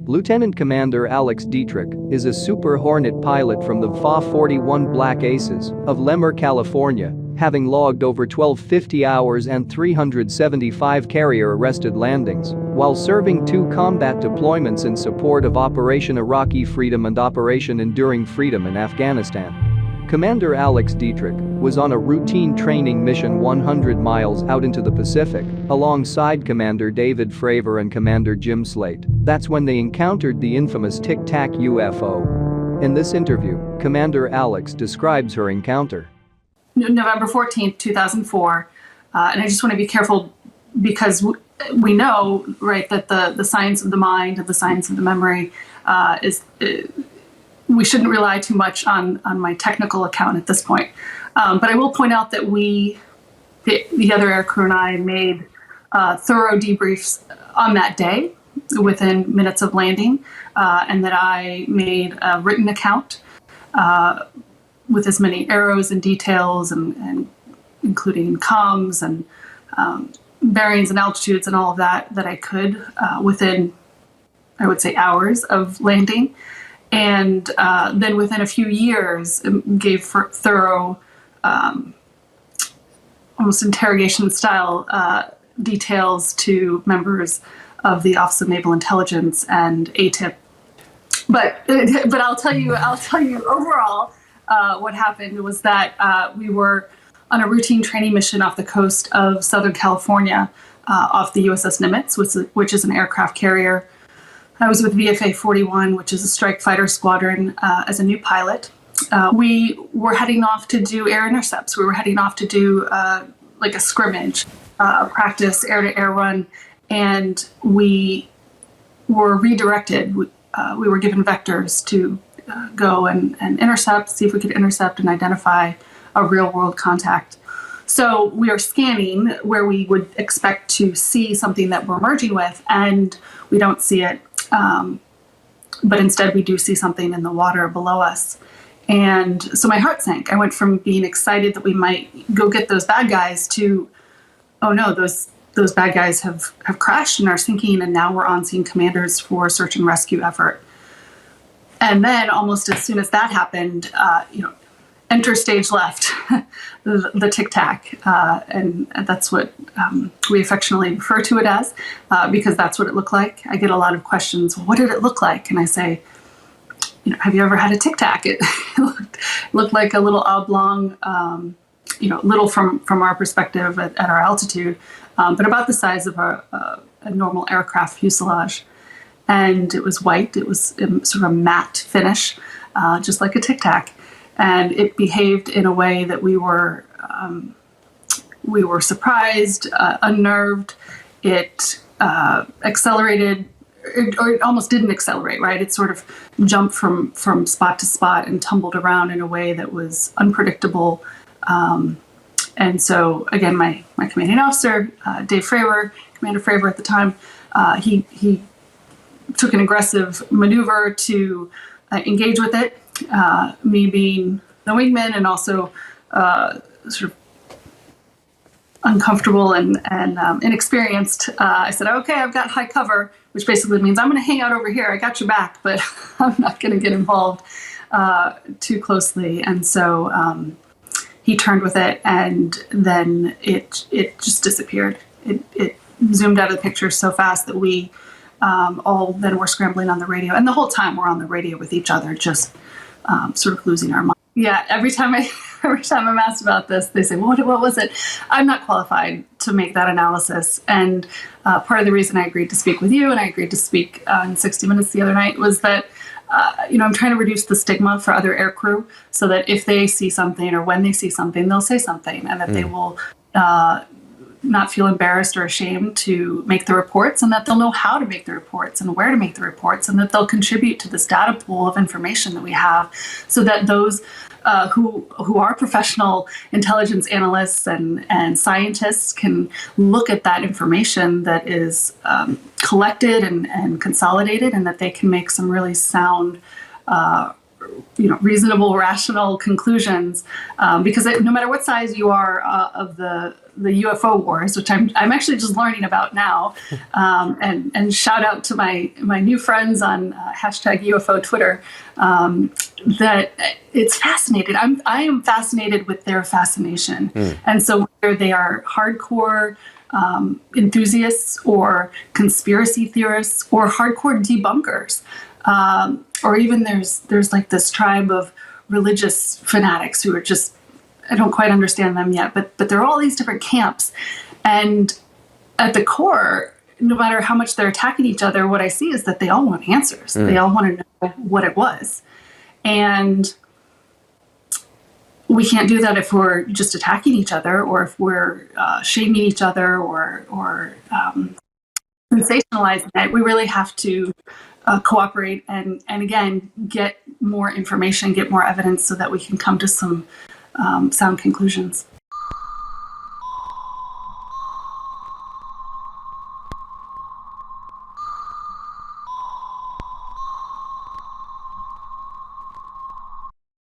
Lieutenant Commander Alex Dietrich is a Super Hornet pilot from the FA-41 Black Aces of Lemoore, California, having logged over 1250 hours and 375 carrier-arrested landings while serving 2 combat deployments in support of Operation Iraqi Freedom and Operation Enduring Freedom in Afghanistan. Commander Alex Dietrich was on a routine training mission 100 miles out into the Pacific alongside Commander David Fravor and Commander Jim Slate. That's when they encountered the infamous Tic Tac UFO. In this interview, Commander Alex describes her encounter. November 14th, 2004, and I just want to be careful because we know, right, that the science of the mind and the science of the memory we shouldn't rely too much on my technical account at this point. But I will point out that the other aircrew and I made thorough debriefs on that day within minutes of landing, and that I made a written account with as many arrows and details and including comms and bearings and altitudes and all of that I could within, I would say, hours of landing. And then within a few years, gave thorough, almost interrogation-style details to members of the Office of Naval Intelligence and ATIP. But I'll tell you overall, what happened was that we were on a routine training mission off the coast of Southern California, off the USS Nimitz, which is an aircraft carrier. I was with VFA 41, which is a strike fighter squadron, as a new pilot. We were heading off to do air intercepts. We were heading off to do like a scrimmage, practice air-to-air run, and we were redirected. We were given vectors to go and intercept, see if we could intercept and identify a real-world contact. So we are scanning where we would expect to see something that we're merging with, and we don't see it. But instead we do see something in the water below us. And so my heart sank. I went from being excited that we might go get those bad guys to, oh no, those bad guys have crashed and are sinking, and now we're on scene commanders for search and rescue effort. And then almost as soon as that happened, enter stage left, the Tic Tac, and that's what we affectionately refer to it as, because that's what it looked like. I get a lot of questions, well, what did it look like? And I say, have you ever had a Tic Tac? It looked like a little oblong, little from our perspective at our altitude, but about the size of a normal aircraft fuselage. And it was white. It was sort of a matte finish, just like a Tic Tac. And it behaved in a way that we were surprised, unnerved. It accelerated, or it almost didn't accelerate, right? It sort of jumped from spot to spot and tumbled around in a way that was unpredictable. And so, again, my commanding officer, Dave Fravor, Commander Fravor at the time, he took an aggressive maneuver to engage with it. Me being the wingman and also sort of uncomfortable and inexperienced, I said, okay, I've got high cover, which basically means I'm going to hang out over here. I got your back, but I'm not going to get involved too closely. And so he turned with it, and then it just disappeared. It zoomed out of the picture so fast that we all then were scrambling on the radio. And the whole time we're on the radio with each other, just sort of losing our mind. Yeah, every time I'm asked about this, they say, well, what was it? I'm not qualified to make that analysis. And part of the reason I agreed to speak with you and I agreed to speak in 60 Minutes the other night was that, I'm trying to reduce the stigma for other aircrew so that if they see something or when they see something, they'll say something, and that they will not feel embarrassed or ashamed to make the reports, and that they'll know how to make the reports and where to make the reports, and that they'll contribute to this data pool of information that we have, so that those who are professional intelligence analysts and scientists can look at that information that is collected and consolidated, and that they can make some really sound reasonable, rational conclusions, because no matter what size you are of the UFO wars, which I'm actually just learning about now, and shout out to my new friends on hashtag UFO Twitter, that it's fascinating. I am fascinated with their fascination, and so whether they are hardcore enthusiasts or conspiracy theorists or hardcore debunkers. Or even there's like this tribe of religious fanatics who are just, I don't quite understand them yet, but there are all these different camps. And at the core, no matter how much they're attacking each other, what I see is that they all want answers. They all want to know what it was. And we can't do that if we're just attacking each other, or if we're shaming each other, or sensationalizing it. We really have to cooperate and again, get more information, get more evidence so that we can come to some sound conclusions.